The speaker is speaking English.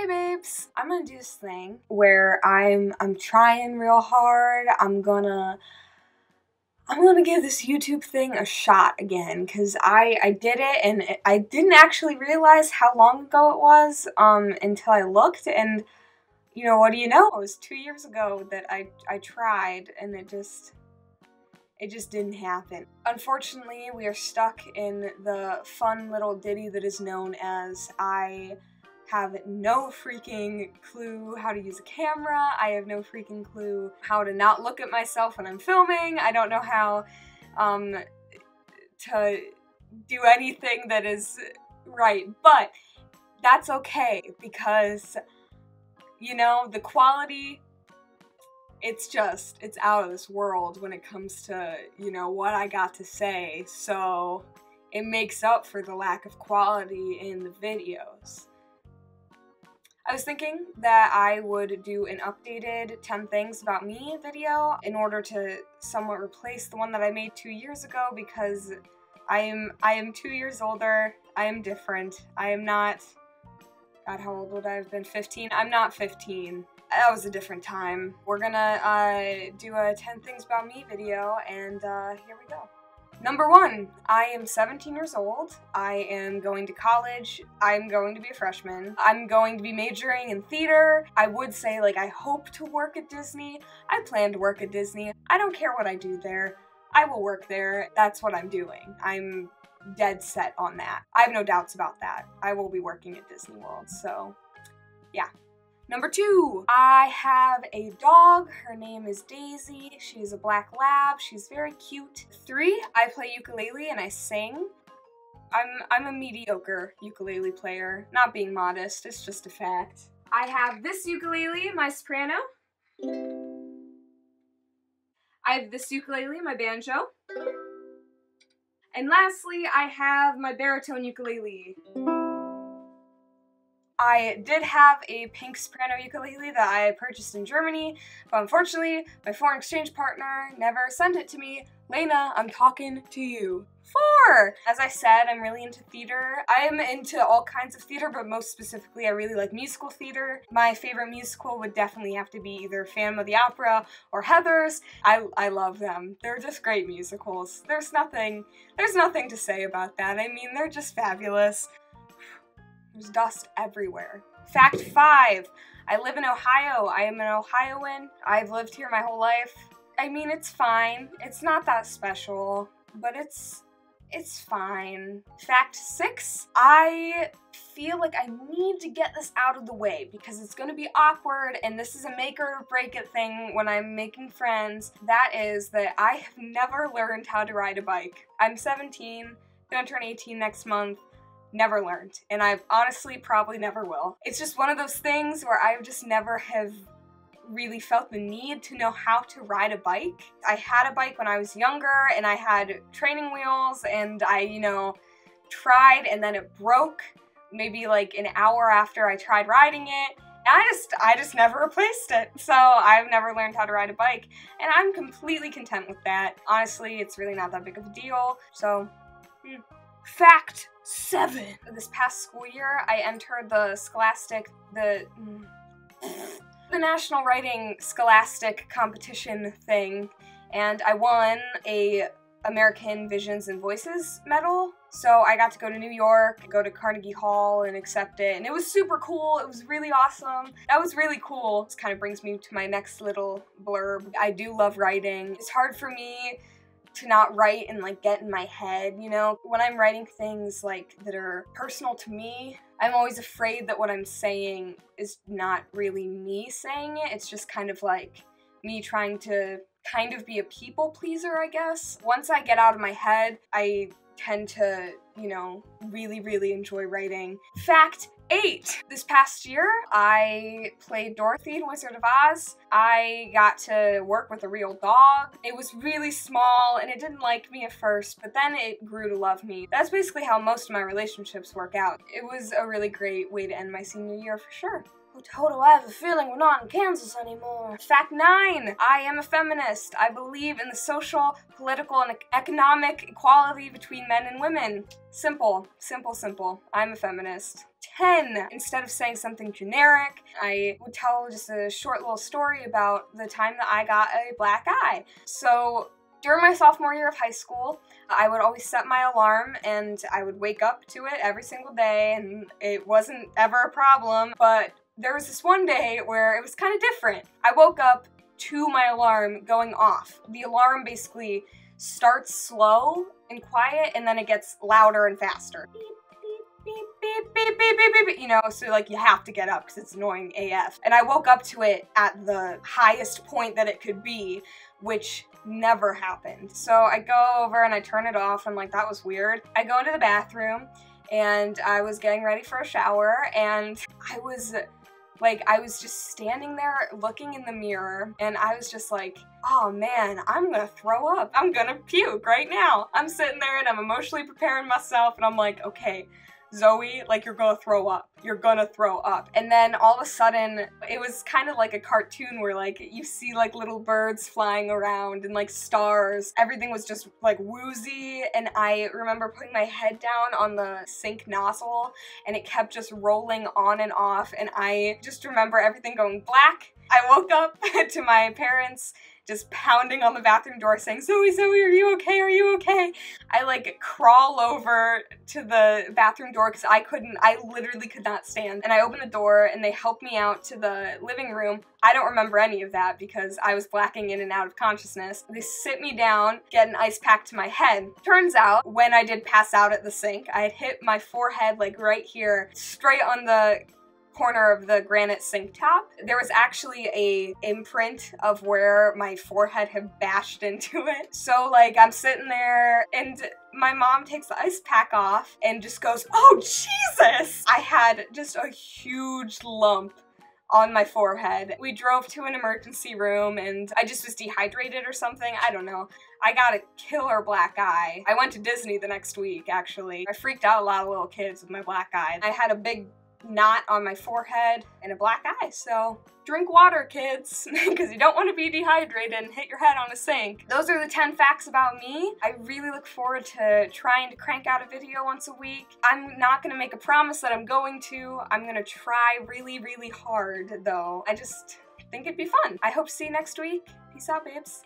Hey babes! I'm gonna do this thing where I'm trying real hard. I'm gonna give this YouTube thing a shot again, because I did it and I didn't actually realize how long ago it was until I looked, and you know, what do you know? It was 2 years ago that I tried, and it just didn't happen. Unfortunately, we are stuck in the fun little ditty that is known as I have no freaking clue how to use a camera. I have no freaking clue how to not look at myself when I'm filming. I don't know how to do anything that is right, but that's okay, because you know, the quality, it's out of this world when it comes to, you know, what I got to say, so it makes up for the lack of quality in the videos. I was thinking that I would do an updated 10 things about me video in order to somewhat replace the one that I made 2 years ago, because I am 2 years older. I am different. I am not, God, how old would I have been? 15? I'm not 15. That was a different time. We're gonna do a 10 things about me video, and here we go. Number 1, I am 17 years old. I am going to college. I'm going to be a freshman. I'm going to be majoring in theater. I would say, like, I hope to work at Disney. I plan to work at Disney. I don't care what I do there. I will work there. That's what I'm doing. I'm dead set on that. I have no doubts about that. I will be working at Disney World, so yeah. Number 2, I have a dog. Her name is Daisy. She's a black lab. She's very cute. 3, I play ukulele and I sing. I'm a mediocre ukulele player. Not being modest, it's just a fact. I have this ukulele, my soprano. I have this ukulele, my banjo. And lastly, I have my baritone ukulele. I did have a pink soprano ukulele that I purchased in Germany, but unfortunately, my foreign exchange partner never sent it to me. Lena, I'm talking to you. 4! As I said, I'm really into theater. I'm into all kinds of theater, but most specifically, I really like musical theater. My favorite musical would definitely have to be either Phantom of the Opera or Heathers. I love them. They're just great musicals. There's nothing to say about that. I mean, they're just fabulous. There's dust everywhere. Fact 5, I live in Ohio. I am an Ohioan. I've lived here my whole life. I mean, it's fine. It's not that special, but it's fine. Fact 6, I feel like I need to get this out of the way because it's gonna be awkward, and this is a make or break it thing when I'm making friends. That is that I have never learned how to ride a bike. I'm 17, gonna turn 18 next month. Never learned, and I honestly probably never will. It's just one of those things where I just never have really felt the need to know how to ride a bike. I had a bike when I was younger, and I had training wheels, and I, you know, tried, and then it broke maybe like an hour after I tried riding it. I just never replaced it, so I've never learned how to ride a bike, and I'm completely content with that. Honestly, it's really not that big of a deal, so Fact 7. This past school year, I entered the National Writing Scholastic competition thing, and I won a American Visions and Voices medal. So I got to go to New York, go to Carnegie Hall and accept it, and it was super cool. It was really awesome. That was really cool. This kind of brings me to my next little blurb. I do love writing. It's hard for me to not write and like get in my head, you know? When I'm writing things like that are personal to me, I'm always afraid that what I'm saying is not really me saying it. It's just kind of like me trying to kind of be a people pleaser, I guess. Once I get out of my head, I tend to, you know, really, really enjoy writing. Fact 8. This past year, I played Dorothy in Wizard of Oz. I got to work with a real dog. It was really small, and it didn't like me at first, but then it grew to love me. That's basically how most of my relationships work out. It was a really great way to end my senior year, for sure. Oh, Toto, I have a feeling we're not in Kansas anymore. Fact 9. I am a feminist. I believe in the social, political, and economic equality between men and women. Simple. Simple, simple. I'm a feminist. 10. Instead of saying something generic, I would tell just a short little story about the time that I got a black eye. So, during my sophomore year of high school, I would always set my alarm and I would wake up to it every single day, and it wasn't ever a problem, but there was this one day where it was kind of different. I woke up to my alarm going off. The alarm basically starts slow and quiet, and then it gets louder and faster. Beep, beep, beep, beep, beep, beep, beep, you know, so like you have to get up because it's annoying AF. And I woke up to it at the highest point that it could be, which never happened. So I go over and I turn it off. I'm like, that was weird. I go into the bathroom and I was getting ready for a shower, and I was just standing there looking in the mirror, and I was just like, oh man, I'm gonna throw up. I'm gonna puke right now. I'm sitting there and I'm emotionally preparing myself, and I'm like, okay, Zoe, like, you're gonna throw up. You're gonna throw up. And then all of a sudden, it was kind of like a cartoon where, like, you see, like, little birds flying around and, like, stars. Everything was just, like, woozy, and I remember putting my head down on the sink nozzle, and it kept just rolling on and off, and I just remember everything going black. I woke up to my parents just pounding on the bathroom door saying, Zoe, Zoe, are you okay? Are you okay? I like crawl over to the bathroom door because I literally could not stand. And I open the door and they help me out to the living room. I don't remember any of that because I was blacking in and out of consciousness. They sit me down, get an ice pack to my head. Turns out, when I did pass out at the sink, I had hit my forehead like right here, straight on the corner of the granite sink top. There was actually a imprint of where my forehead had bashed into it. So like I'm sitting there and my mom takes the ice pack off and just goes, oh Jesus! I had just a huge lump on my forehead. We drove to an emergency room and I just was dehydrated or something. I don't know. I got a killer black eye. I went to Disney the next week, actually. I freaked out a lot of little kids with my black eye. I had a big knot on my forehead and a black eye, so drink water, kids, because you don't want to be dehydrated and hit your head on a sink. Those are the 10 facts about me. I really look forward to trying to crank out a video once a week. I'm not going to make a promise that I'm going to. I'm going to try really, really hard, though. I just think it'd be fun. I hope to see you next week. Peace out, babes.